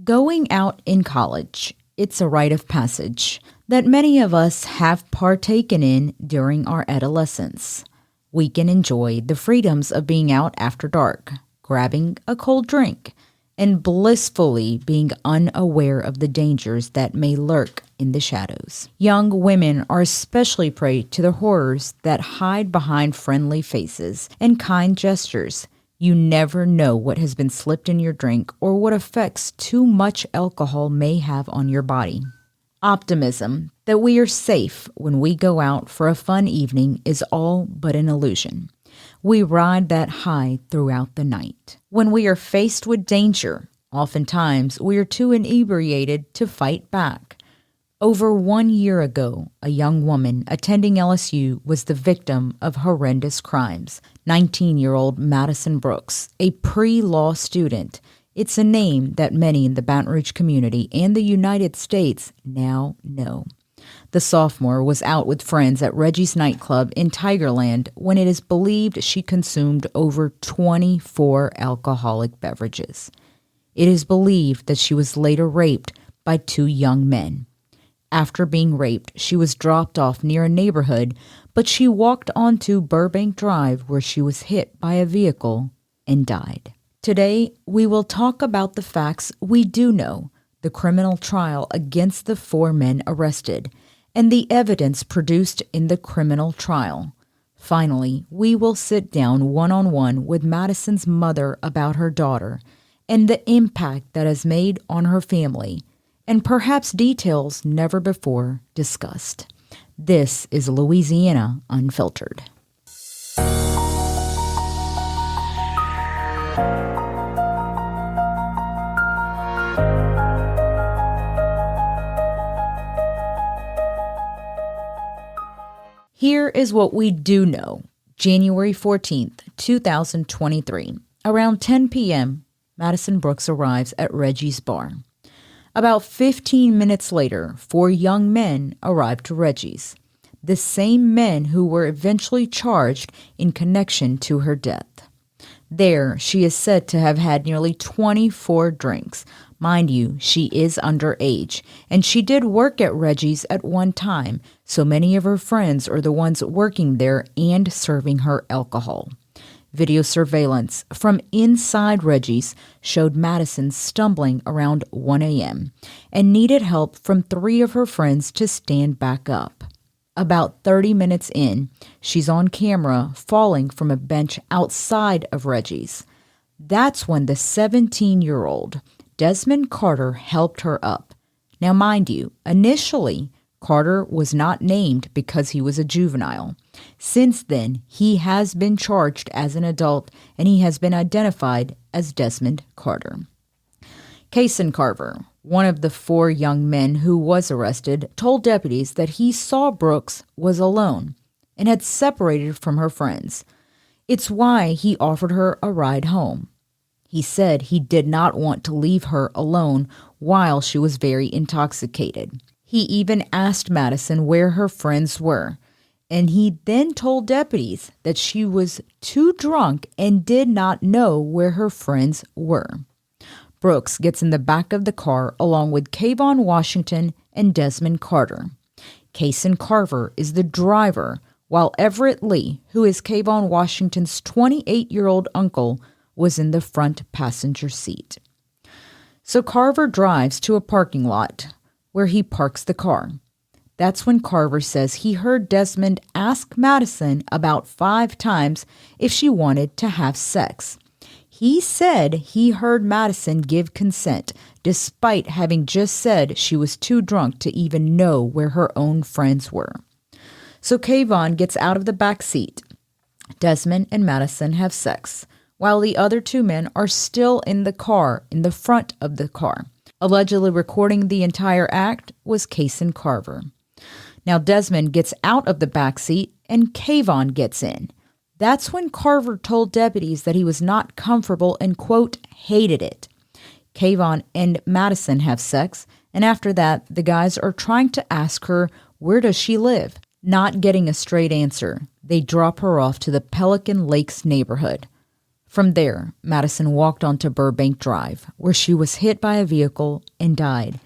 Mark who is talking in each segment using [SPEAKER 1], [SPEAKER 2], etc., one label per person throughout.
[SPEAKER 1] Going out in college, it's a rite of passage that many of us have partaken in during our adolescence. We can enjoy the freedoms of being out after dark, grabbing a cold drink, and blissfully being unaware of the dangers that may lurk in the shadows. Young women are especially prey to the horrors that hide behind friendly faces and kind gestures. You never know what has been slipped in your drink or what effects too much alcohol may have on your body. Optimism that we are safe when we go out for a fun evening is all but an illusion. We ride that high throughout the night. When we are faced with danger, oftentimes we are too inebriated to fight back. Over 1 year ago, a young woman attending LSU was the victim of horrendous crimes. 19-year-old Madison Brooks, a pre-law student. It's a name that many in the Baton Rouge community and the United States now know. The sophomore was out with friends at Reggie's nightclub in Tigerland when it is believed she consumed over 24 alcoholic beverages. It is believed that she was later raped by 2 young men. After being raped, she was dropped off near a neighborhood, but she walked onto Burbank Drive where she was hit by a vehicle and died. Today, we will talk about the facts we do know, the criminal trial against the 4 men arrested, and the evidence produced in the criminal trial. Finally, we will sit down one-on-one with Madison's mother about her daughter and the impact that has made on her family, and perhaps details never before discussed. This is Louisiana Unfiltered. Here is what we do know. January 14th, 2023. Around 10 p.m., Madison Brooks arrives at Reggie's bar. About 15 minutes later, 4 young men arrived to Reggie's, the same men who were eventually charged in connection to her death. There, she is said to have had nearly 24 drinks. Mind you, she is underage, and she did work at Reggie's at one time, so many of her friends are the ones working there and serving her alcohol. Video surveillance from inside Reggie's showed Madison stumbling around 1 a.m. and needed help from 3 of her friends to stand back up. About 30 minutes in, she's on camera falling from a bench outside of Reggie's. That's when the 17-year-old Desmond Carter helped her up. Now, mind you, initially, Carter was not named because he was a juvenile. Since then, he has been charged as an adult, and he has been identified as Desmond Carter. Kason Carver, one of the 4 young men who was arrested, told deputies that he saw Brooks was alone and had separated from her friends. It's why he offered her a ride home. He said he did not want to leave her alone while she was very intoxicated. He even asked Madison where her friends were, and he then told deputies that she was too drunk and did not know where her friends were. Brooks gets in the back of the car along with Kayvon Washington and Desmond Carter. Kason Carver is the driver, while Everett Lee, who is Kayvon Washington's 28-year-old uncle, was in the front passenger seat. So Carver drives to a parking lot where he parks the car. That's when Carver says he heard Desmond ask Madison about 5 times if she wanted to have sex. He said he heard Madison give consent, despite having just said she was too drunk to even know where her own friends were. So Kayvon gets out of the back seat. Desmond and Madison have sex, while the other 2 men are still in the car, in the front of the car. Allegedly recording the entire act was Kason Carver. Now Desmond gets out of the back seat and Kayvon gets in. That's when Carver told deputies that he was not comfortable and, quote, hated it. Kayvon and Madison have sex, and after that, the guys are trying to ask her Where does she live? Not getting a straight answer, they drop her off to the Pelican Lakes neighborhood. From there, Madison walked onto Burbank Drive, where she was hit by a vehicle and died.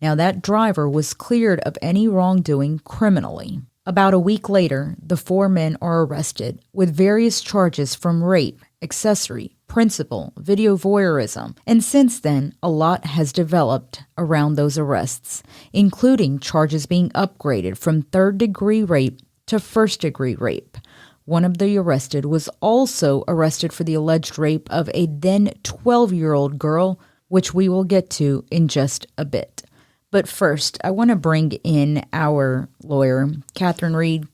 [SPEAKER 1] Now, that driver was cleared of any wrongdoing criminally. About a week later, the 4 men are arrested with various charges from rape, accessory, principal, video voyeurism, and since then, a lot has developed around those arrests, including charges being upgraded from third-degree rape to first-degree rape. One of the arrested was also arrested for the alleged rape of a then 12-year-old girl, which we will get to in just a bit. But first, I want to bring in our lawyer, Katherine Reed.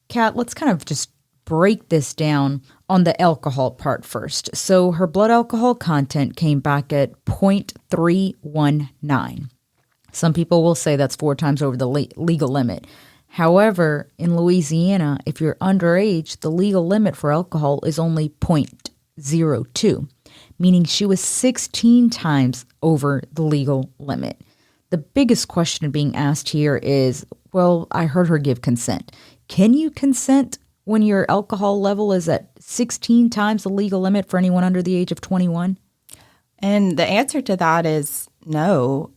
[SPEAKER 1] Kat, let's kind of just break this down on the alcohol part first. So her blood alcohol content came back at 0.319. Some people will say that's 4 times over the legal limit. However, in Louisiana, if you're underage, the legal limit for alcohol is only 0.02, meaning she was 16 times over the legal limit. The biggest question being asked here is, well, I heard her give consent. Can you consent when your alcohol level is at 16 times the legal limit for anyone under the age of 21?
[SPEAKER 2] And the answer to that is no.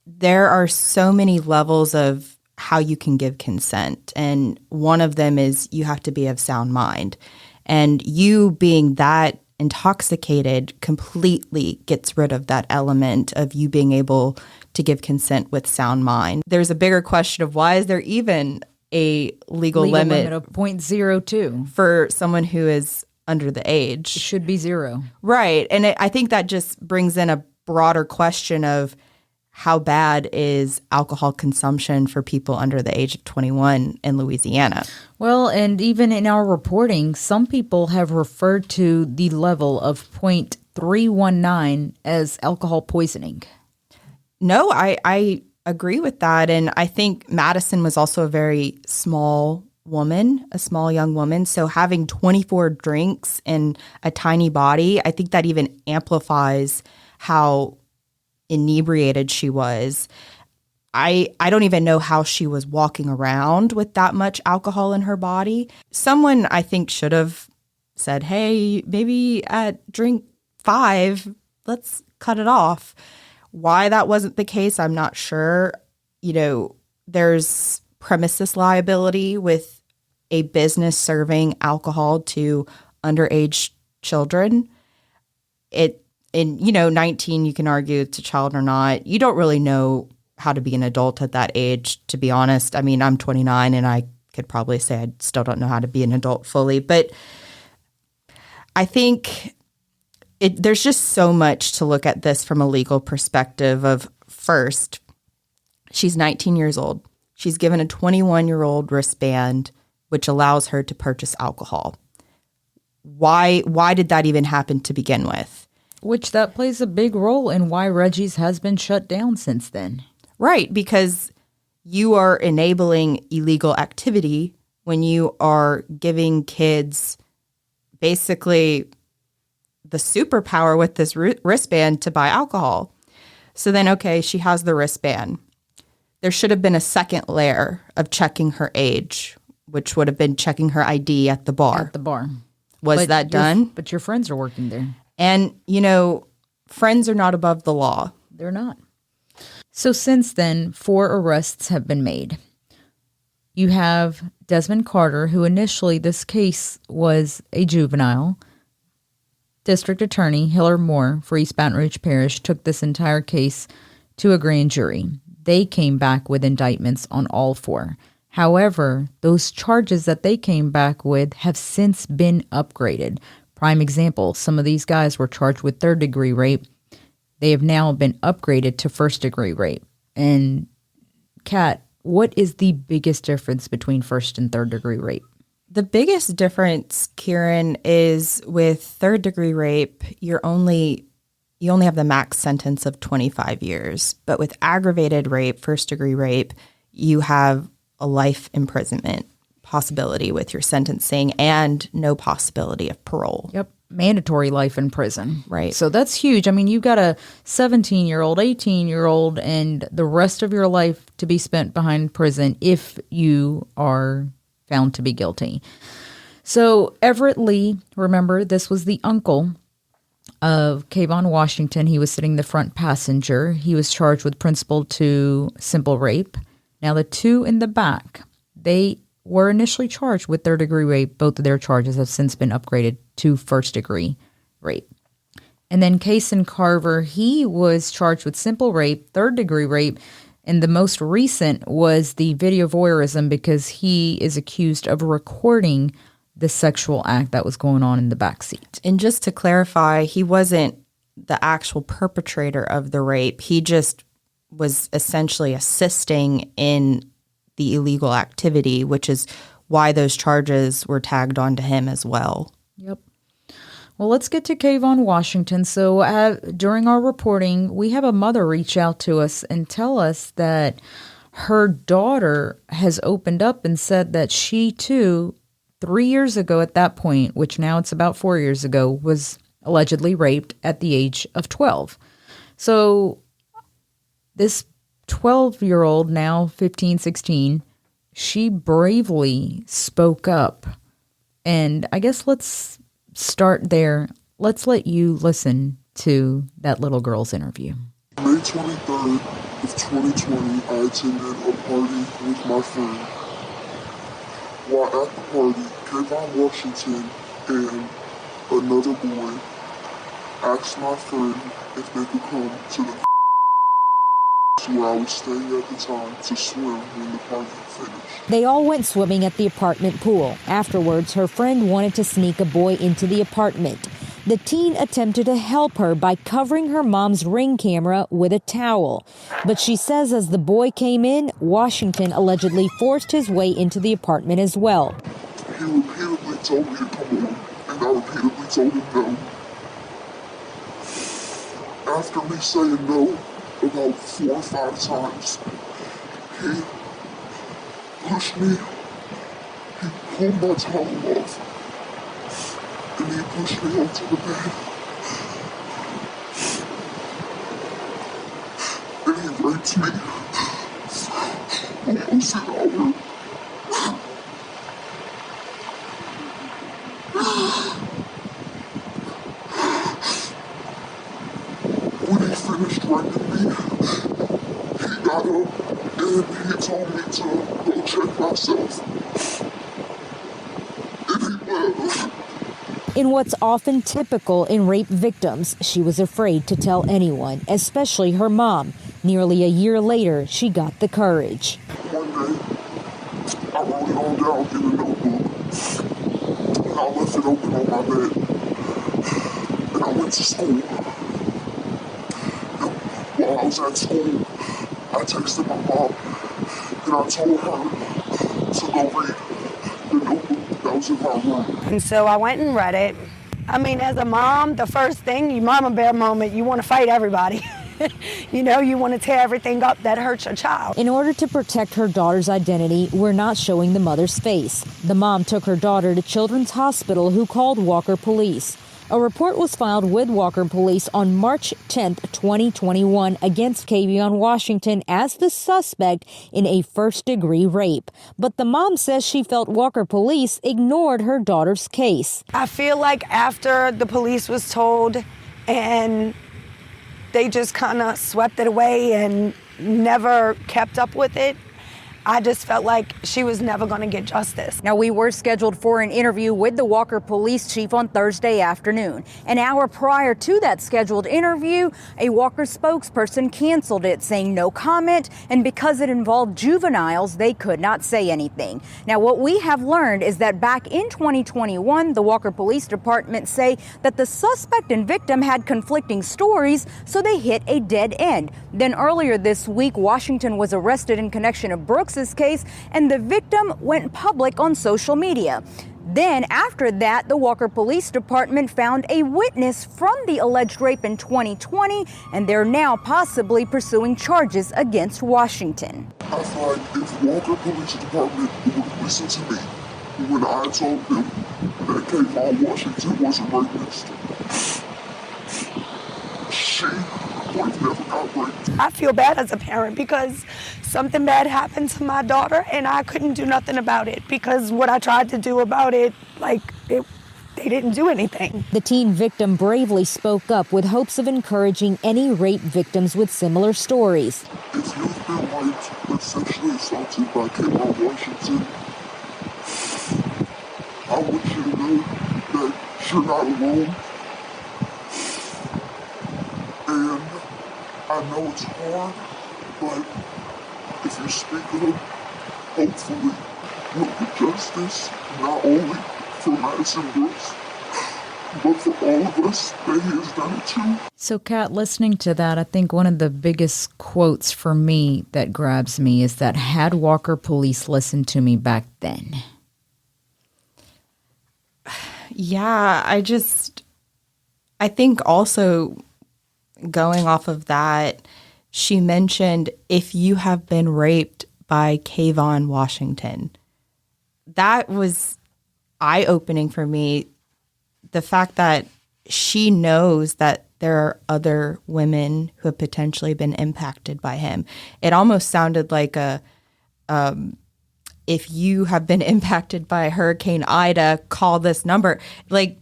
[SPEAKER 2] There are so many levels of how you can give consent. And one of them is you have to be of sound mind. And you being that intoxicated completely gets rid of that element of you being able to give consent with sound mind. There's a bigger question of why is there even a legal limit
[SPEAKER 1] of 0.02
[SPEAKER 2] for someone who is under the age?
[SPEAKER 1] It should be 0.
[SPEAKER 2] Right. And I think that just brings in a broader question of how bad is alcohol consumption for people under the age of 21 in Louisiana?
[SPEAKER 1] Well, and even in our reporting, some people have referred to the level of 0.319 as alcohol poisoning.
[SPEAKER 2] No, I agree with that. And I think Madison was also a very small woman, a small young woman. So having 24 drinks in a tiny body, I think that even amplifies how inebriated she was. I don't even know how she was walking around with that much alcohol in her body. Someone, I think, should have said, hey, maybe at drink 5, let's cut it off. Why that wasn't the case, I'm not sure. You know, there's premises liability with a business serving alcohol to underage children. In 19, you can argue it's a child or not. You don't really know how to be an adult at that age, to be honest. I mean, I'm 29 and I could probably say I still don't know how to be an adult fully. But I think there's just so much to look at this from a legal perspective of, first, she's 19 years old. She's given a 21-year-old wristband, which allows her to purchase alcohol. Why did that even happen to begin with?
[SPEAKER 1] Which that plays a big role in why Reggie's has been shut down since then.
[SPEAKER 2] Right, because you are enabling illegal activity when you are giving kids basically the superpower with this wristband to buy alcohol. So then, okay, she has the wristband. There should have been a second layer of checking her age, which would have been checking her ID at the bar.
[SPEAKER 1] At the bar.
[SPEAKER 2] Was that done?
[SPEAKER 1] But your friends are working there.
[SPEAKER 2] And, friends are not above the law.
[SPEAKER 1] They're not. So since then, 4 arrests have been made. You have Desmond Carter, who initially this case was a juvenile. District Attorney Hiller Moore for East Baton Rouge Parish took this entire case to a grand jury. They came back with indictments on all 4. However, those charges that they came back with have since been upgraded. Prime example, some of these guys were charged with third-degree rape. They have now been upgraded to first-degree rape. And, Kat, what is the biggest difference between first and third-degree rape?
[SPEAKER 2] The biggest difference, Kiran, is with third-degree rape, you only have the max sentence of 25 years. But with aggravated rape, first-degree rape, you have a life imprisonment possibility with your sentencing and no possibility of parole.
[SPEAKER 1] Yep. mandatory life in prison.
[SPEAKER 2] Right.
[SPEAKER 1] So that's huge. I mean, you've got a 17-year-old, 18-year-old, and the rest of your life to be spent behind prison if you are found to be guilty. So Everett Lee, remember, this was the uncle of Kayvon Washington. He was sitting in the front passenger. He was charged with principal to simple rape. Now, the two in the back, they were initially charged with third-degree rape. Both of their charges have since been upgraded to first-degree rape. And then Kason Carver, he was charged with simple rape, third-degree rape, and the most recent was the video voyeurism because he is accused of recording the sexual act that was going on in the backseat.
[SPEAKER 2] And just to clarify, he wasn't the actual perpetrator of the rape. He just was essentially assisting in the illegal activity, which is why those charges were tagged onto him as well.
[SPEAKER 1] Yep. Well, let's get to Kayvon Washington. So during our reporting, we have a mother reach out to us and tell us that her daughter has opened up and said that she too, 3 years ago at that point, which now it's about 4 years ago, was allegedly raped at the age of 12. So this 12-year-old, now 15, 16, she bravely spoke up. And I guess let's start there. Let's let you listen to that little girl's interview.
[SPEAKER 3] May 23rd of 2020, I attended a party with my friend. While at the party, Kayvon Washington and another boy asked my friend if they could come to the where I was staying at the time to swim when the party finished.
[SPEAKER 4] They all went swimming at the apartment pool. Afterwards, her friend wanted to sneak a boy into the apartment. The teen attempted to help her by covering her mom's Ring camera with a towel. But she says as the boy came in, Washington allegedly forced his way into the apartment as well.
[SPEAKER 3] He repeatedly told me to come on, and I repeatedly told him no. After me saying no about 4 or 5 times, he pushed me, he pulled my towel off, and he pushed me onto the bed. And he raped me for almost an hour. When he finished raping me, he got up and he told me to go check myself. And he left.
[SPEAKER 4] In what's often typical in rape victims, she was afraid to tell anyone, especially her mom. Nearly a year later, she got the courage.
[SPEAKER 3] One day, I wrote it all down in a notebook, and I left it open on my bed, and I went to school. And while I was at school, I texted my mom, and I told her to go read the notebook that was in my room.
[SPEAKER 5] And so I went and read it. I mean, as a mom, the first thing, you mama bear moment, you want to fight everybody. You know, you want to tear everything up that hurts your child.
[SPEAKER 4] In order to protect her daughter's identity, we're not showing the mother's face. The mom took her daughter to Children's Hospital, who called Walker Police. A report was filed with Walker Police on March 10th, 2021 against Kayvon Washington as the suspect in a first-degree rape. But the mom says she felt Walker Police ignored her daughter's case.
[SPEAKER 5] I feel like after the police was told and they just kind of swept it away and never kept up with it, I just felt like she was never going to get justice.
[SPEAKER 4] Now, we were scheduled for an interview with the Walker Police Chief on Thursday afternoon. An hour prior to that scheduled interview, a Walker spokesperson canceled it, saying no comment, and because it involved juveniles, they could not say anything. Now, what we have learned is that back in 2021, the Walker Police Department say that the suspect and victim had conflicting stories, so they hit a dead end. Then earlier this week, Washington was arrested in connection to Brooks' case, and the victim went public on social media. Then, after that, the Walker Police Department found a witness from the alleged rape in 2020, and they're now possibly pursuing charges against Washington.
[SPEAKER 3] I feel like if Walker Police Department would listen to me when I told them that Kayvon Washington was a rapist. She would have never got raped.
[SPEAKER 5] I feel bad as a parent because something bad happened to my daughter and I couldn't do nothing about it because what I tried to do about it, they didn't do anything.
[SPEAKER 4] The teen victim bravely spoke up with hopes of encouraging any rape victims with similar stories.
[SPEAKER 3] If you've been raped or sexually assaulted by Kayvon Washington, I want you to know that you're not alone. And I know it's hard, but if you speak up, hopefully you'll get justice, not only for Madison Brooks, but for all of us that he has done it to.
[SPEAKER 1] So, Kat, listening to that, I think one of the biggest quotes for me that grabs me is that had Walker Police listened to me back then.
[SPEAKER 2] Yeah, I think also going off of that, she mentioned if you have been raped by Kayvon Washington. That was eye-opening for me. The fact that she knows that there are other women who have potentially been impacted by him. It almost sounded like if you have been impacted by Hurricane Ida, call this number. Like,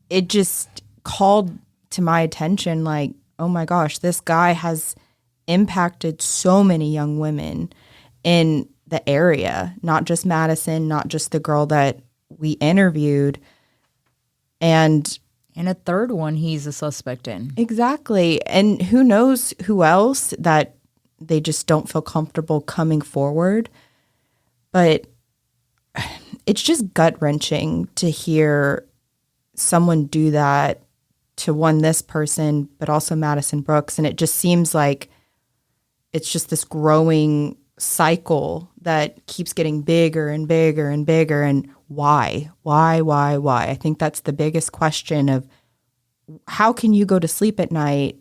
[SPEAKER 2] it just called to my attention, like, oh my gosh, this guy has impacted so many young women in the area, not just Madison, not just the girl that we interviewed. And
[SPEAKER 1] a third one he's a suspect in.
[SPEAKER 2] Exactly. And who knows who else that they just don't feel comfortable coming forward. But it's just gut-wrenching to hear someone do that to this person, but also Madison Brooks. And it just seems like it's just this growing cycle that keeps getting bigger and bigger and bigger. And why? I think that's the biggest question of how can you go to sleep at night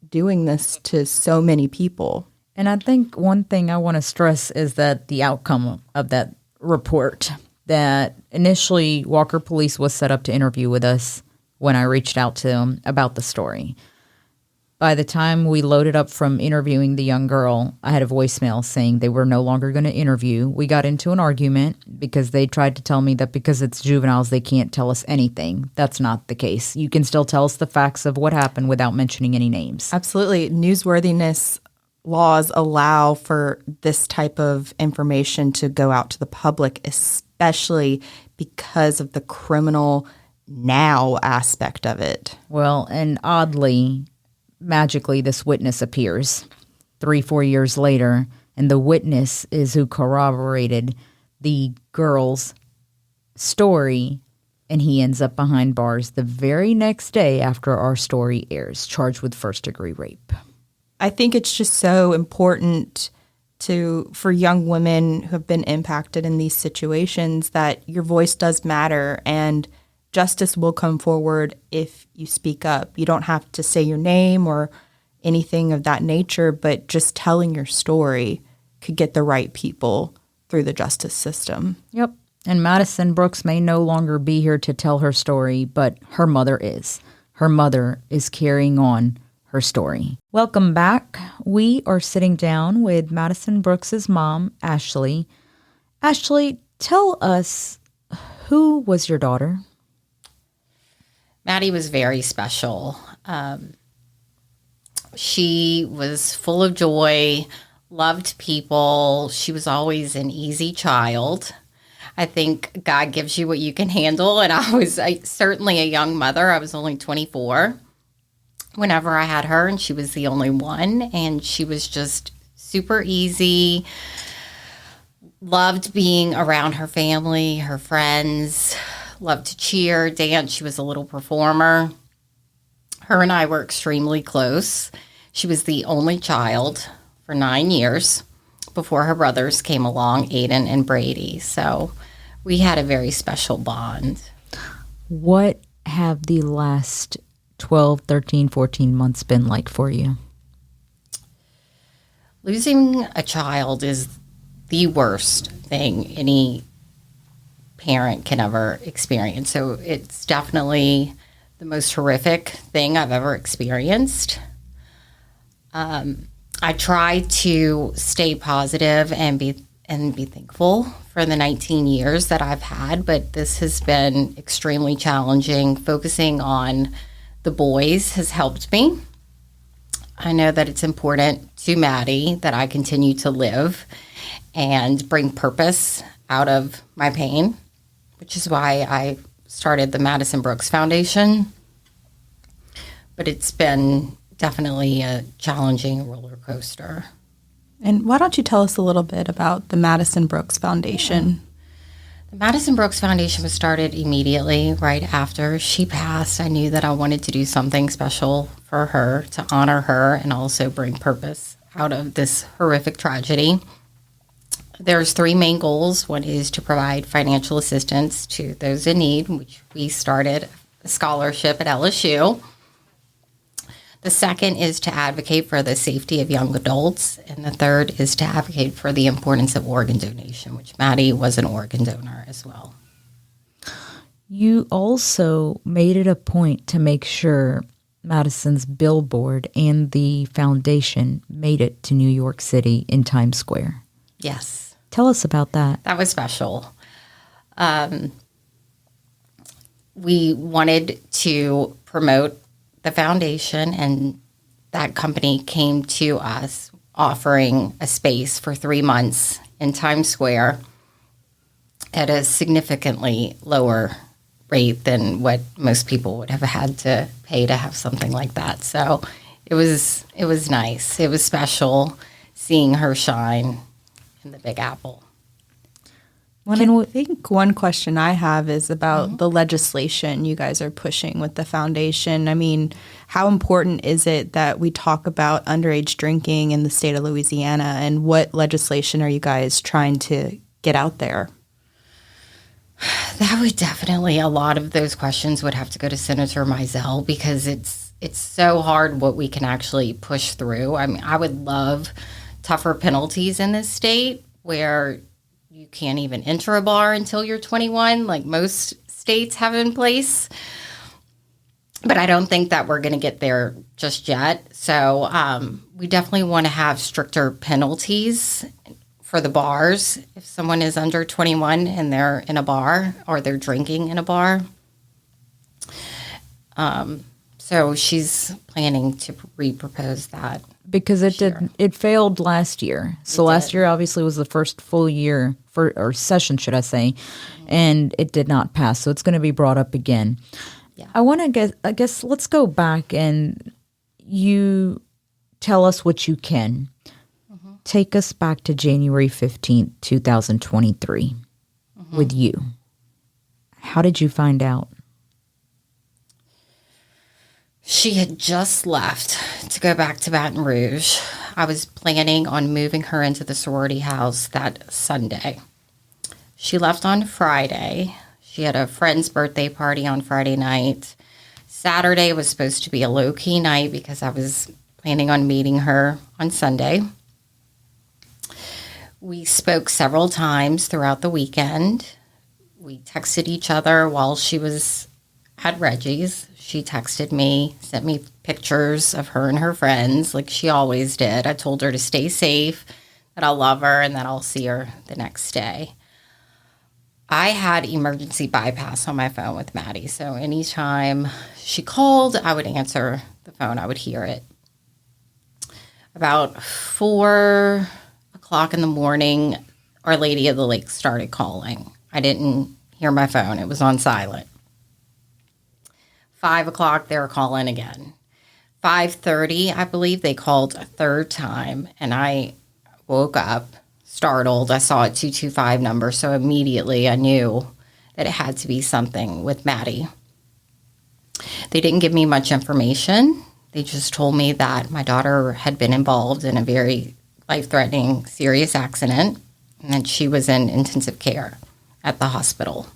[SPEAKER 2] doing this to so many people?
[SPEAKER 1] And I think one thing I want to stress is that the outcome of that report, that initially Walker Police was set up to interview with us when I reached out to them about the story. By the time we loaded up from interviewing the young girl, I had a voicemail saying they were no longer going to interview. We got into an argument because they tried to tell me that because it's juveniles, they can't tell us anything. That's not the case. You can still tell us the facts of what happened without mentioning any names.
[SPEAKER 2] Absolutely. Newsworthiness laws allow for this type of information to go out to the public, especially because of the criminal now aspect of it.
[SPEAKER 1] Well, and oddly, magically, this witness appears 3-4 years later, and the witness is who corroborated the girl's story, and he ends up behind bars the very next day after our story airs, charged with first-degree rape.
[SPEAKER 2] I think it's just so important for young women who have been impacted in these situations that your voice does matter, and justice will come forward if you speak up. You don't have to say your name or anything of that nature, but just telling your story could get the right people through the justice system.
[SPEAKER 1] Yep. And Madison Brooks may no longer be here to tell her story, but her mother is. Her mother is carrying on her story. Welcome back. We are sitting down with Madison Brooks's mom, Ashley. Ashley, tell us, who was your daughter?
[SPEAKER 6] Maddie was very special. She was full of joy, loved people. She was always an easy child. I think God gives you what you can handle. And I was certainly a young mother. I was only 24 whenever I had her, and she was the only one. And she was just super easy, loved being around her family, her friends, loved to cheer, dance. She was a little performer. Her and I were extremely close. She was the only child for 9 years before her brothers came along, Aiden and Brady. So we had a very special bond.
[SPEAKER 1] What have the last 12, 13, 14 months been like for you?
[SPEAKER 6] Losing a child is the worst thing any parent can ever experience. So it's definitely the most horrific thing I've ever experienced. I try to stay positive and be thankful for the 19 years that I've had, but this has been extremely challenging. Focusing on the boys has helped me. I know that it's important to Maddie that I continue to live and bring purpose out of my pain, which is why I started the Madison Brooks Foundation. But it's been definitely a challenging roller coaster.
[SPEAKER 2] And why don't you tell us a little bit about the Madison Brooks Foundation?
[SPEAKER 6] The Madison Brooks Foundation was started immediately right after she passed. I knew that I wanted to do something special for her to honor her and also bring purpose out of this horrific tragedy. There's 3 main goals. One is to provide financial assistance to those in need, which we started a scholarship at LSU. The second is to advocate for the safety of young adults. And the third is to advocate for the importance of organ donation, which Maddie was an organ donor as well.
[SPEAKER 1] You also made it a point to make sure Madison's billboard and the foundation made it to New York City in Times Square.
[SPEAKER 6] Yes.
[SPEAKER 1] Tell us about that.
[SPEAKER 6] That was special. We wanted to promote the foundation, and that company came to us offering a space for 3 months in Times Square at a significantly lower rate than what most people would have had to pay to have something like that. So it was nice. It was special seeing her shine in the Big Apple.
[SPEAKER 2] I think one question I have is about the legislation you guys are pushing with the foundation. I mean, how important is it that we talk about underage drinking in the state of Louisiana, and what legislation are you guys trying to get out there?
[SPEAKER 6] That would definitely, a lot of those questions would have to go to Senator Mizell, because it's so hard what we can actually push through. I mean, I would love tougher penalties in this state where you can't even enter a bar until you're 21, like most states have in place. But I don't think that we're going to get there just yet. So we definitely want to have stricter penalties for the bars if someone is under 21 and they're in a bar or they're drinking in a bar. So she's planning to re-propose that.
[SPEAKER 1] Because it failed last year. So last year obviously was the first full year or session, should I say, and it did not pass. So it's going to be brought up again. Yeah. I guess let's go back and you tell us what you can. Mm-hmm. Take us back to January 15th, 2023 with you. How did you find out?
[SPEAKER 6] She had just left to go back to Baton Rouge. I was planning on moving her into the sorority house that Sunday. She left on Friday. She had a friend's birthday party on Friday night. Saturday was supposed to be a low-key night because I was planning on meeting her on Sunday. We spoke several times throughout the weekend. We texted each other while she was at Reggie's. She texted me, sent me pictures of her and her friends like she always did. I told her to stay safe, that I'll love her, and that I'll see her the next day. I had emergency bypass on my phone with Maddie, so anytime she called, I would answer the phone. I would hear it. About 4 o'clock in the morning, Our Lady of the Lake started calling. I didn't hear my phone. It was on silent. 5 o'clock, they were calling again. 5:30, I believe they called a third time, and I woke up startled. I saw a 225 number, so immediately I knew that it had to be something with Maddie. They didn't give me much information. They just told me that my daughter had been involved in a very life-threatening, serious accident, and that she was in intensive care at the hospital.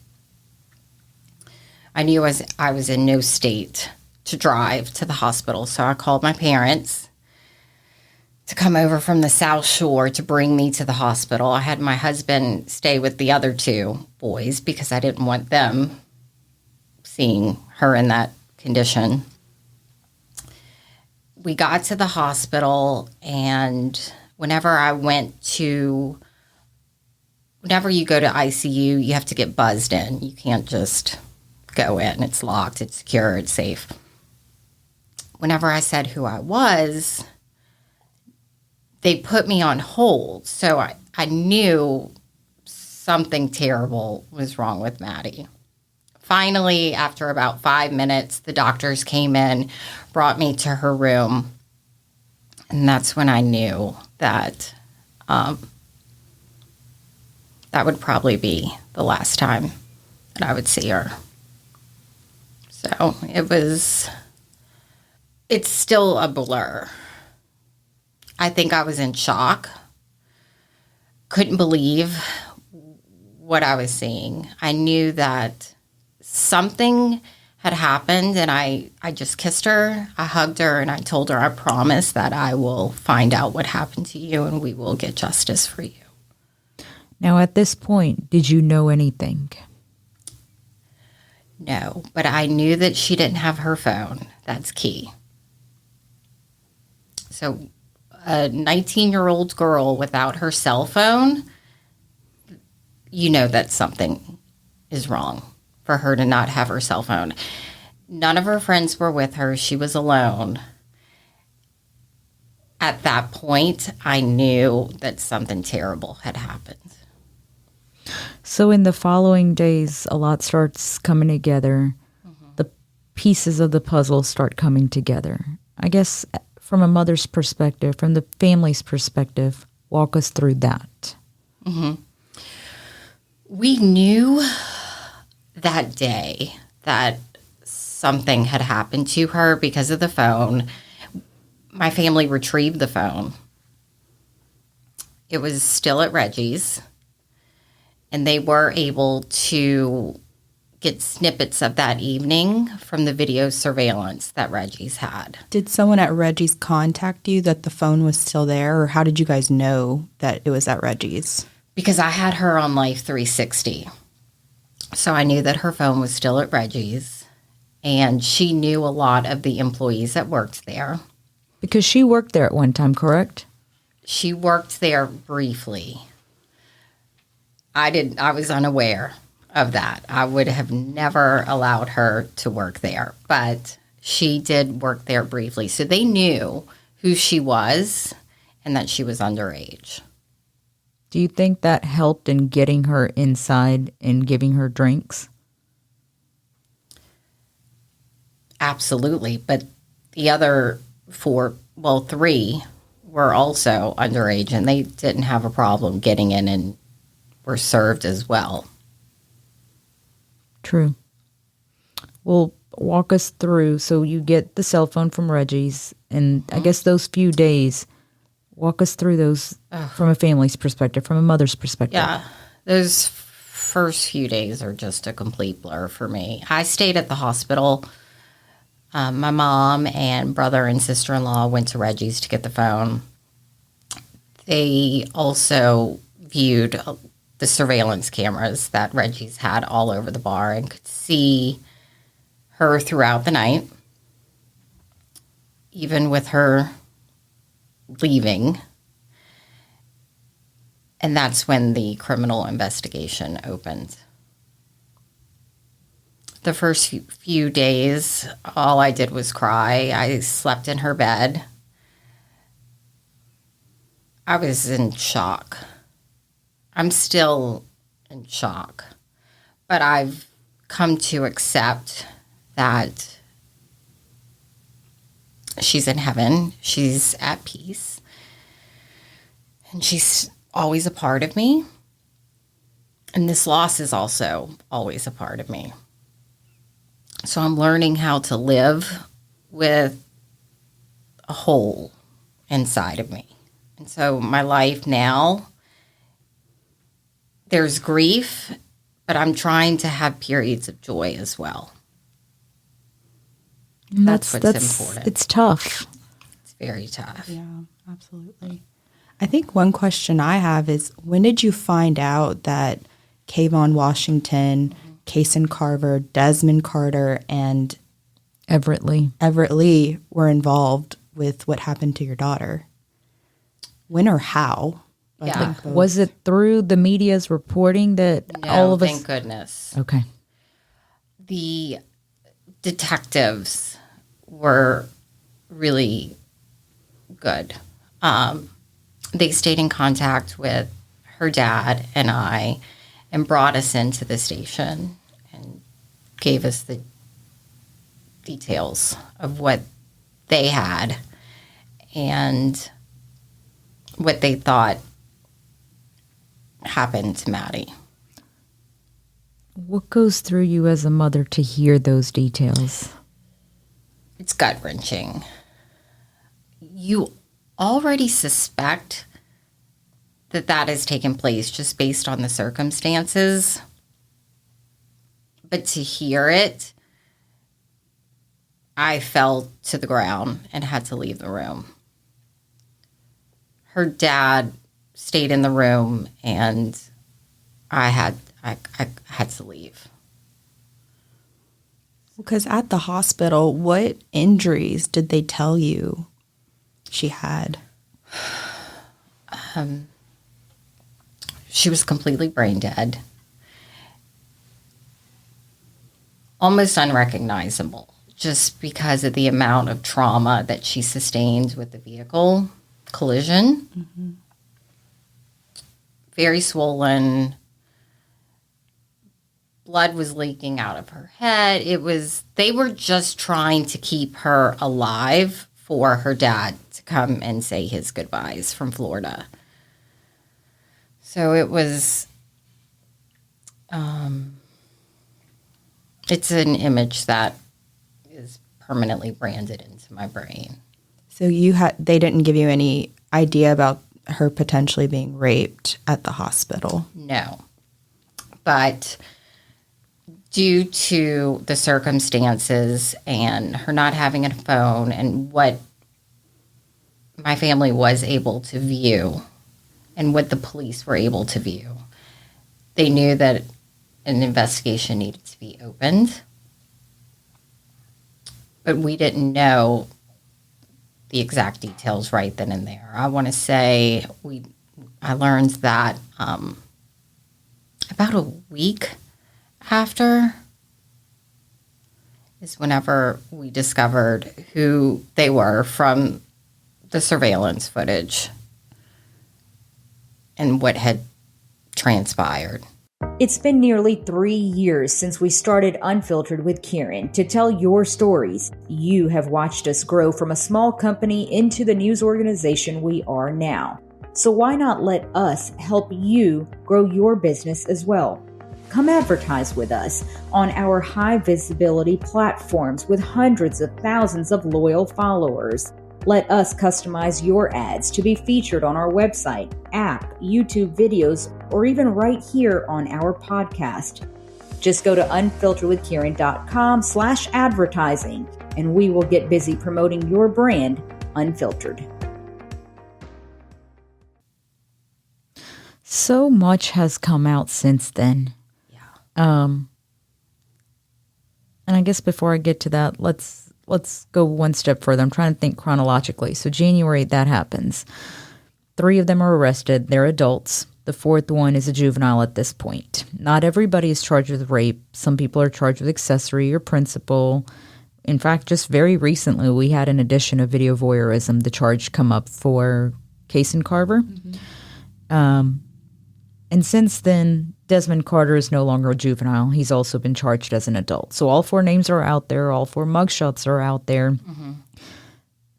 [SPEAKER 6] I knew I was in no state to drive to the hospital, so I called my parents to come over from the South Shore to bring me to the hospital. I had my husband stay with the other two boys because I didn't want them seeing her in that condition. We got to the hospital, and whenever you go to ICU, you have to get buzzed in. You can't just go in. It's locked, it's secure, it's safe. Whenever I said who I was, they put me on hold. So I knew something terrible was wrong with Maddie. Finally, after about 5 minutes, the doctors came in, brought me to her room. And that's when I knew that that would probably be the last time that I would see her. So it's still a blur. I think I was in shock. Couldn't believe what I was seeing. I knew that something had happened, and I just kissed her. I hugged her, and I told her, I promise that I will find out what happened to you, and we will get justice for you.
[SPEAKER 1] Now, at this point, did you know anything?
[SPEAKER 6] No, but I knew that she didn't have her phone. That's key. So a 19-year-old girl without her cell phone, you know that something is wrong for her to not have her cell phone. None of her friends were with her. She was alone. At that point, I knew that something terrible had happened.
[SPEAKER 1] So in the following days, a lot starts coming together. Mm-hmm. The pieces of the puzzle start coming together. I guess from a mother's perspective, from the family's perspective, walk us through that.
[SPEAKER 6] Mm-hmm. We knew that day that something had happened to her because of the phone. My family retrieved the phone. It was still at Reggie's, and they were able to get snippets of that evening from the video surveillance that Reggie's had.
[SPEAKER 2] Did someone at Reggie's contact you that the phone was still there, or how did you guys know that it was at Reggie's?
[SPEAKER 6] Because I had her on Life 360. So I knew that her phone was still at Reggie's, and she knew a lot of the employees that worked there.
[SPEAKER 1] Because she worked there at one time, correct?
[SPEAKER 6] She worked there briefly. I was unaware of that. I would have never allowed her to work there, but she did work there briefly. So they knew who she was and that she was underage.
[SPEAKER 1] Do you think that helped in getting her inside and giving her drinks?
[SPEAKER 6] Absolutely. But the other three were also underage, and they didn't have a problem getting in and were served as well.
[SPEAKER 1] True. Well, walk us through. So you get the cell phone from Reggie's, and I guess those few days, walk us through those from a family's perspective, from a mother's perspective.
[SPEAKER 6] Yeah, those first few days are just a complete blur for me. I stayed at the hospital. My mom and brother and sister-in-law went to Reggie's to get the phone. They also viewed the surveillance cameras that Reggie's had all over the bar and could see her throughout the night, even with her leaving. And that's when the criminal investigation opened. The first few days, all I did was cry. I slept in her bed. I was in shock. I'm still in shock. But I've come to accept that she's in heaven. She's at peace. And she's always a part of me. And this loss is also always a part of me. So I'm learning how to live with a hole inside of me. And so my life now, there's grief, but I'm trying to have periods of joy as well.
[SPEAKER 1] That's
[SPEAKER 6] what's important.
[SPEAKER 1] It's tough.
[SPEAKER 6] It's very tough.
[SPEAKER 2] Yeah. Absolutely. I think one question I have is, when did you find out that Kayvon Washington, Kason Carver, Desmond Carter, and
[SPEAKER 1] Everett
[SPEAKER 2] Lee were involved with what happened to your daughter? When or how?
[SPEAKER 6] Yeah.
[SPEAKER 1] Was it through the media's reporting that
[SPEAKER 6] No,
[SPEAKER 1] all of us?
[SPEAKER 6] thank goodness.
[SPEAKER 1] Okay.
[SPEAKER 6] The detectives were really good. They stayed in contact with her dad and I and brought us into the station and gave us the details of what they had and what they thought happened to Maddie.
[SPEAKER 1] What goes through you as a mother to hear those details?
[SPEAKER 6] It's gut-wrenching. You already suspect that has taken place just based on the circumstances. But to hear it, I fell to the ground and had to leave the room. Her dad stayed in the room, and I had to leave.
[SPEAKER 2] Because at the hospital, what injuries did they tell you she had?
[SPEAKER 6] She was completely brain dead, almost unrecognizable, just because of the amount of trauma that she sustained with the vehicle collision. Mm-hmm. Very swollen. Blood was leaking out of her head. They were just trying to keep her alive for her dad to come and say his goodbyes from Florida. So it was, it's an image that is permanently branded into my brain.
[SPEAKER 2] So they didn't give you any idea about her potentially being raped at the hospital?
[SPEAKER 6] No. But due to the circumstances and her not having a phone and what my family was able to view and what the police were able to view, they knew that an investigation needed to be opened. But we didn't know the exact details right then and there. I want to say I learned that about a week after is whenever we discovered who they were from the surveillance footage and what had transpired.
[SPEAKER 4] It's been nearly 3 years since we started Unfiltered with Kiran to tell your stories. You have watched us grow from a small company into the news organization we are now. So why not let us help you grow your business as well? Come advertise with us on our high visibility platforms with hundreds of thousands of loyal followers. Let us customize your ads to be featured on our website, app, YouTube videos, or even right here on our podcast. Just go to unfilteredwithkiran.com/advertising and we will get busy promoting your brand, Unfiltered.
[SPEAKER 1] So much has come out since then.
[SPEAKER 6] Yeah.
[SPEAKER 1] And I guess before I get to that, let's go one step further. I'm trying to think chronologically. So January, that happens. 3 of them are arrested. They're adults. The 4th one is a juvenile at this point. Not everybody is charged with rape. Some people are charged with accessory or principal. In fact, just very recently, we had an addition of video voyeurism, the charge come up for Kason Carver. Mm-hmm. And since then, Desmond Carter is no longer a juvenile. He's also been charged as an adult. So all 4 names are out there. All 4 mugshots are out there. Mm-hmm.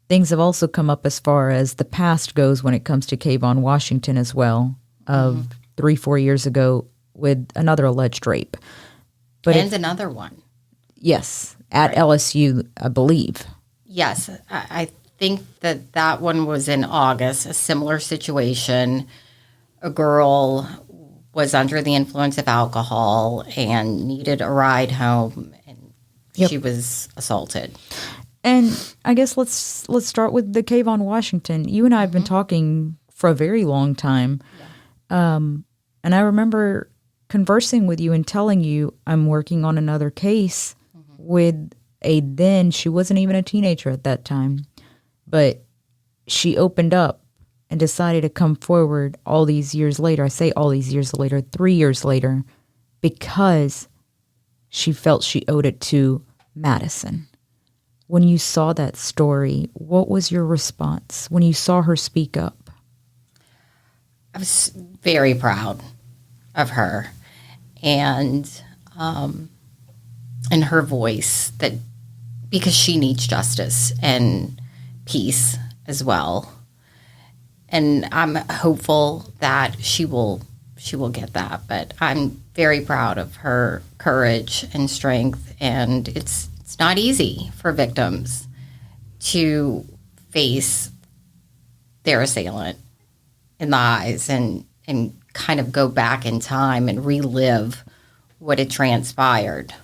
[SPEAKER 1] Things have also come up as far as the past goes when it comes to Kayvon Washington as well, of 3-4 years ago with another alleged rape.
[SPEAKER 6] And another one.
[SPEAKER 1] Yes, at LSU, I believe.
[SPEAKER 6] Yes, I think that one was in August, a similar situation. A girl was under the influence of alcohol and needed a ride home, and she was assaulted.
[SPEAKER 1] And I guess let's start with the Kayvon Washington. You and I have been talking for a very long time. And I remember conversing with you and telling you I'm working on another case with she wasn't even a teenager at that time, but she opened up and decided to come forward all these years later. I say all these years later, 3 years later, because she felt she owed it to Madison. When you saw that story, what was your response when you saw her speak up?
[SPEAKER 6] I was very proud of her and her voice, that because she needs justice and peace as well. And I'm hopeful that she will get that. But I'm very proud of her courage and strength. And it's not easy for victims to face their assailant in the eyes and kind of go back in time and relive what had transpired.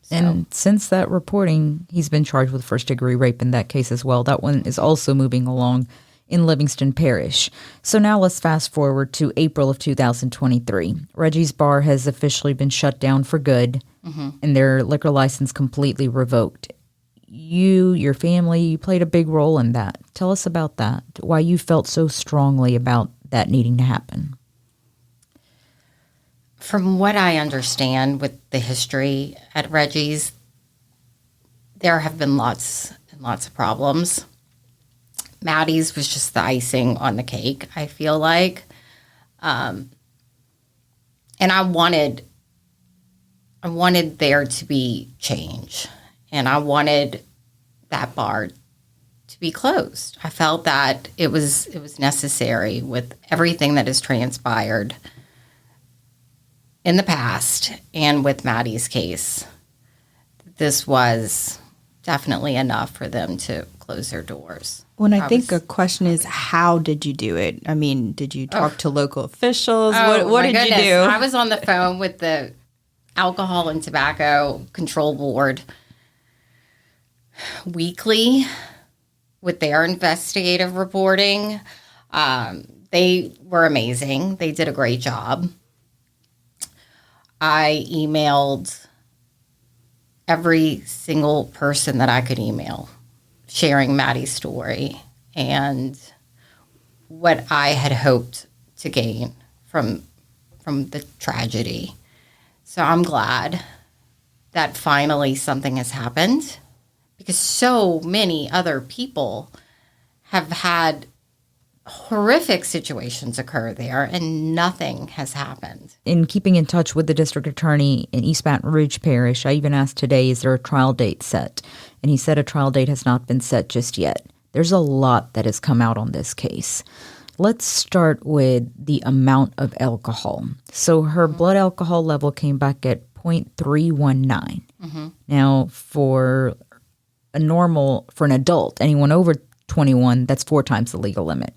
[SPEAKER 6] So.
[SPEAKER 1] And since that reporting, he's been charged with first-degree rape in that case as well. That one is also moving along in Livingston Parish. So now let's fast forward to April of 2023. Reggie's Bar has officially been shut down for good, and their liquor license completely revoked. You, your family, you played a big role in that. Tell us about that, why you felt so strongly about that needing to happen.
[SPEAKER 6] From what I understand with the history at Reggie's, there have been lots and lots of problems. Maddie's was just the icing on the cake, I feel like. And I wanted there to be change. And I wanted that bar to be closed. I felt that it was necessary with everything that has transpired in the past and with Maddie's case. This was definitely enough for them to close their doors.
[SPEAKER 2] When I think a question is, how did you do it? I mean, did you talk to local officials? What did you do?
[SPEAKER 6] I was on the phone with the Alcohol and Tobacco Control Board weekly with their investigative reporting. They were amazing. They did a great job. I emailed every single person that I could email, sharing Maddie's story and what I had hoped to gain from the tragedy. So I'm glad that finally something has happened, because so many other people have had horrific situations occur there and nothing has happened.
[SPEAKER 1] In keeping in touch with the district attorney in East Baton Rouge Parish, I even asked today, is there a trial date set? And he said a trial date has not been set just yet. There's a lot that has come out on this case. Let's start with the amount of alcohol. So her blood alcohol level came back at 0.319. Now, for an adult, anyone over 21, that's 4 times the legal limit.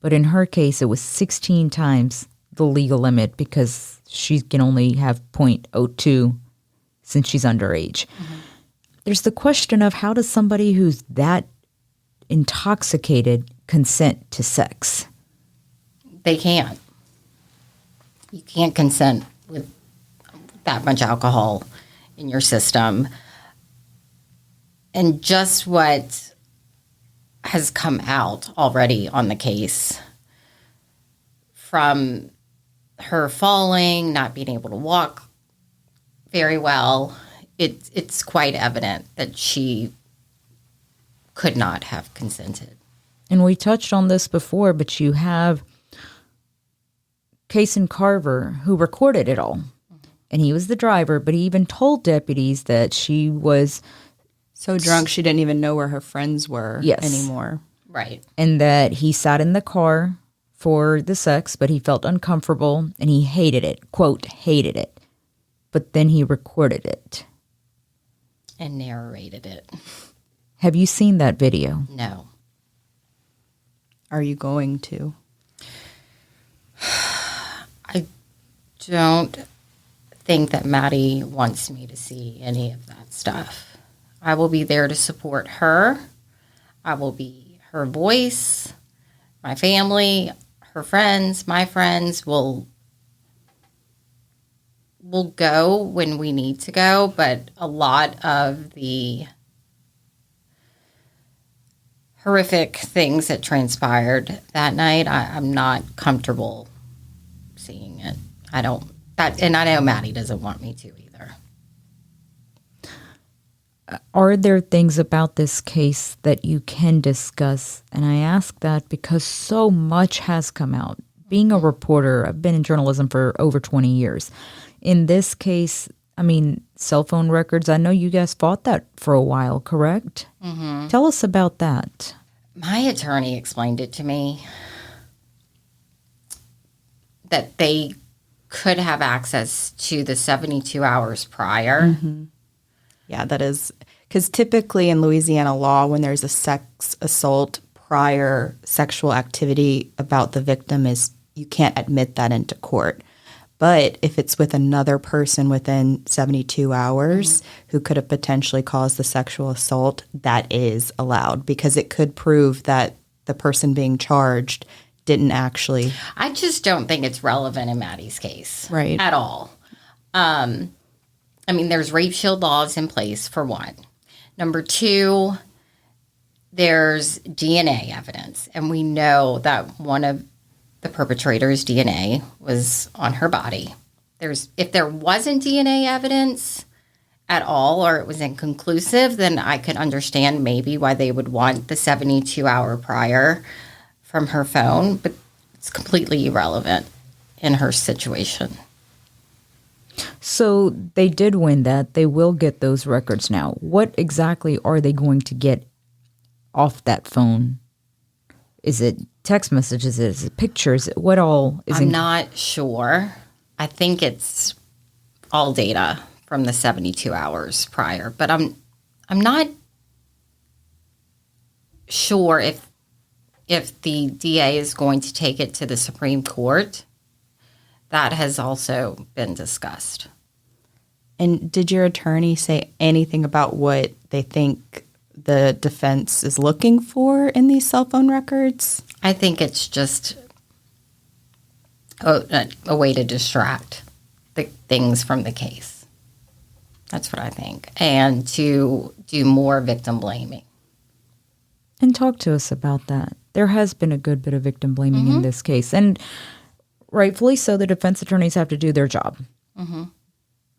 [SPEAKER 1] But in her case, it was 16 times the legal limit because she can only have 0.02 since she's underage. There's the question of, how does somebody who's that intoxicated consent to sex?
[SPEAKER 6] They can't. You can't consent with that much alcohol in your system. And just what has come out already on the case, from her falling, not being able to walk very well, it's quite evident that she could not have consented.
[SPEAKER 1] And we touched on this before, but you have Kason Carver, who recorded it all. And he was the driver, but he even told deputies that she was
[SPEAKER 2] so drunk she didn't even know where her friends were anymore.
[SPEAKER 6] Right.
[SPEAKER 1] And that he sat in the car for the sex, but he felt uncomfortable and he hated it, quote, hated it. But then he recorded it.
[SPEAKER 6] And narrated it.
[SPEAKER 1] Have you seen that video?
[SPEAKER 6] No.
[SPEAKER 2] Are you going to?
[SPEAKER 6] I don't think that Maddie wants me to see any of that stuff. I will be there to support her. I will be her voice. My family, her friends, my friends will go when we need to go, but a lot of the horrific things that transpired that night, I'm not comfortable seeing it. And I know Maddie doesn't want me to either.
[SPEAKER 1] Are there things about this case that you can discuss? And I ask that because so much has come out. Being a reporter, I've been in journalism for over 20 years. In this case, I mean, cell phone records, I know you guys fought that for a while, correct? Mm-hmm. Tell us about that.
[SPEAKER 6] My attorney explained it to me that they could have access to the 72 hours prior.
[SPEAKER 2] Mm-hmm. Yeah, that is because typically in Louisiana law, when there's a sex assault, prior sexual activity about the victim, is you can't admit that into court. But if it's with another person within 72 hours who could have potentially caused the sexual assault, that is allowed because it could prove that the person being charged didn't actually.
[SPEAKER 6] I just don't think it's relevant in Maddie's case.
[SPEAKER 2] Right.
[SPEAKER 6] At all. I mean, there's rape shield laws in place, for one. Number two, there's DNA evidence. And we know that one of the perpetrator's DNA was on her body. If there wasn't DNA evidence at all, or it was inconclusive, then I could understand maybe why they would want the 72-hour prior from her phone. But it's completely irrelevant in her situation.
[SPEAKER 1] So they did win that. They will get those records now. What exactly are they going to get off that phone? Is it text messages? Is it pictures? What all is
[SPEAKER 6] I'm not sure. I think it's all data from the 72 hours prior, but I'm not sure if the DA is going to take it to the Supreme Court. That has also been discussed.
[SPEAKER 2] And did your attorney say anything about what they think the defense is looking for in these cell phone records?
[SPEAKER 6] I think it's just a way to distract the things from the case. That's what I think. And to do more victim blaming.
[SPEAKER 1] And talk to us about that. There has been a good bit of victim blaming in this case. And rightfully so, the defense attorneys have to do their job. Mm-hmm.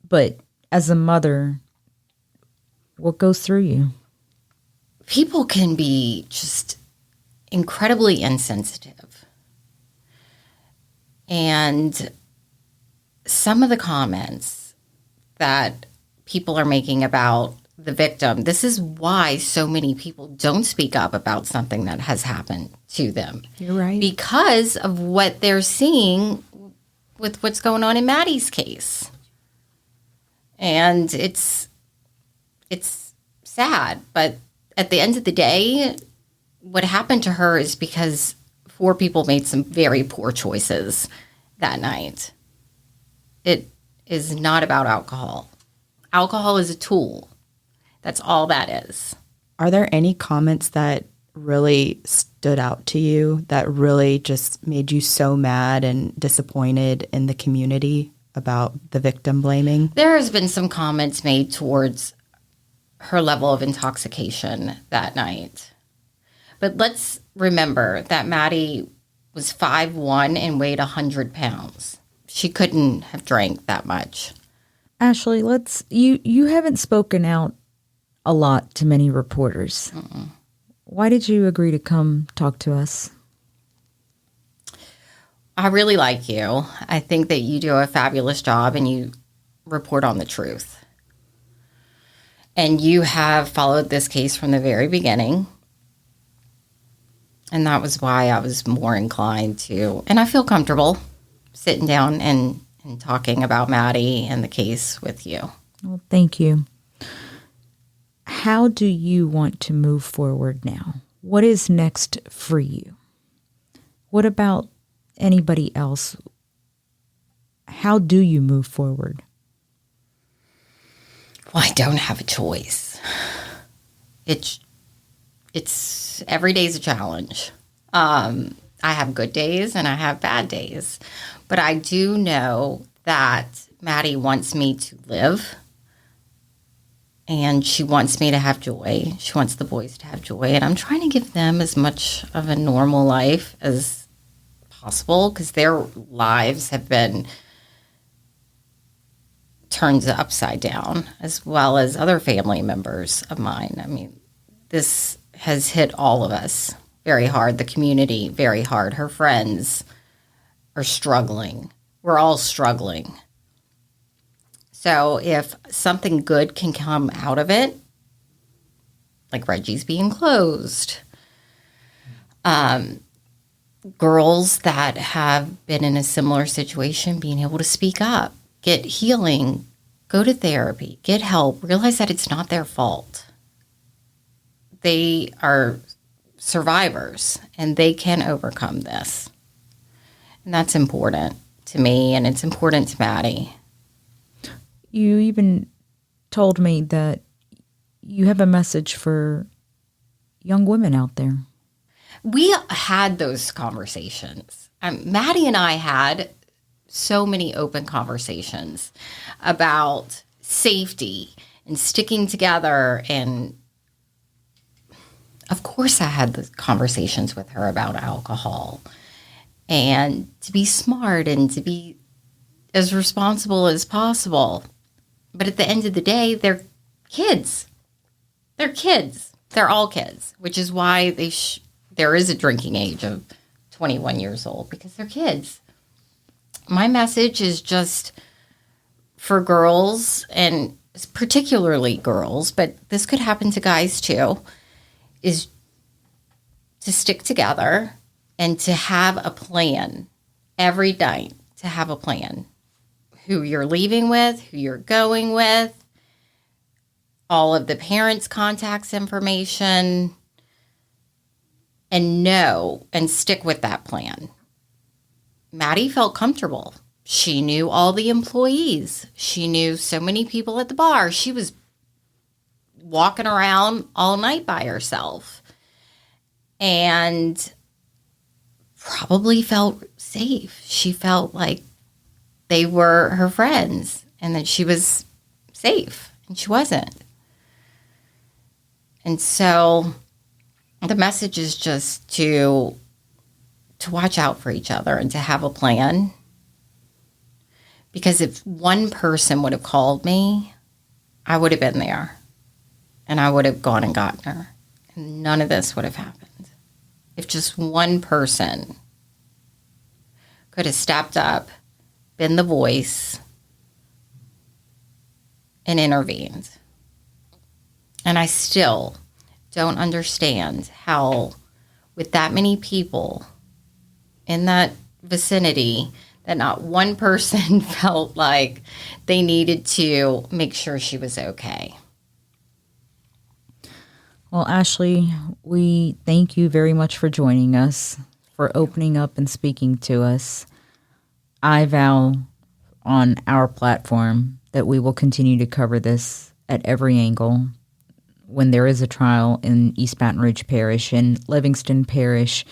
[SPEAKER 1] But as a mother, what goes through you?
[SPEAKER 6] People can be just incredibly insensitive. And some of the comments that people are making about the victim, this is why so many people don't speak up about something that has happened to them.
[SPEAKER 2] You're right.
[SPEAKER 6] Because of what they're seeing with what's going on in Maddie's case. And it's sad, but at the end of the day, what happened to her is because 4 people made some very poor choices that night. It is not about alcohol. Alcohol is a tool. That's all that is.
[SPEAKER 2] Are there any comments that really stood out to you that really just made you so mad and disappointed in the community about the victim blaming?
[SPEAKER 6] There has been some comments made towards her level of intoxication that night. But let's remember that Maddie was 5'1" and weighed 100 pounds. She couldn't have drank that much.
[SPEAKER 1] Ashley, you haven't spoken out a lot to many reporters. Mm-mm. Why did you agree to come talk to us?
[SPEAKER 6] I really like you. I think that you do a fabulous job and you report on the truth. And you have followed this case from the very beginning. And that was why I was more inclined to, and I feel comfortable sitting down and talking about Maddie and the case with you.
[SPEAKER 1] Well, thank you. How do you want to move forward now? What is next for you? What about anybody else? How do you move forward?
[SPEAKER 6] Well, I don't have a choice. it's every day's a challenge. I have good days and I have bad days, but I do know that Maddie wants me to live, and she wants me to have joy. She wants the boys to have joy, and I'm trying to give them as much of a normal life as possible because their lives have been turned upside down, as well as other family members of mine. I mean, this has hit all of us very hard, the community very hard. Her friends are struggling. We're all struggling. So if something good can come out of it, like Reggie's being closed, girls that have been in a similar situation being able to speak up, get healing, go to therapy, get help, realize that it's not their fault. They are survivors and they can overcome this. And that's important to me, and it's important to Maddie.
[SPEAKER 1] You even told me that you have a message for young women out there.
[SPEAKER 6] We had those conversations. Maddie and I had so many open conversations about safety and sticking together. And of course, I had the conversations with her about alcohol and to be smart and to be as responsible as possible. But at the end of the day, they're kids. They're kids. They're all kids, which is why there is a drinking age of 21 years old, because they're kids. My message is just for girls, and particularly girls, but this could happen to guys too, is to stick together and to have a plan every night, to have a plan. Who you're leaving with, who you're going with, all of the parents' contacts information, and know and stick with that plan. Maddie felt comfortable. She knew all the employees. She knew so many people at the bar. She was walking around all night by herself and probably felt safe. She felt like they were her friends and that she was safe, and she wasn't. And so the message is just to watch out for each other and to have a plan. Because if one person would have called me, I would have been there and I would have gone and gotten her. And none of this would have happened. If just one person could have stepped up, been the voice, and intervened. And I still don't understand how, with that many people in that vicinity, that not one person felt like they needed to make sure she was okay.
[SPEAKER 1] Well, Ashley, we thank you very much for joining us, for opening up and speaking to us. I vow on our platform that we will continue to cover this at every angle. When there is a trial in East Baton Rouge Parish, in Livingston Parish,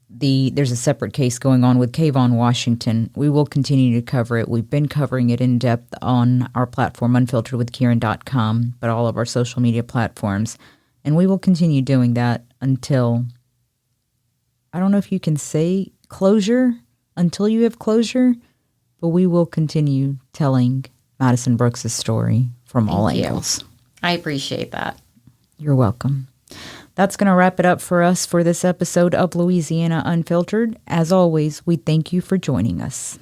[SPEAKER 1] there's a separate case going on with Kayvon, Washington. We will continue to cover it. We've been covering it in depth on our platform, unfilteredwithkiran.com, but all of our social media platforms. And we will continue doing that until, I don't know if you can say closure, until you have closure, but we will continue telling Madison Brooks' story from all angles.
[SPEAKER 6] I appreciate that.
[SPEAKER 1] You're welcome. That's going to wrap it up for us for this episode of Louisiana Unfiltered. As always, we thank you for joining us.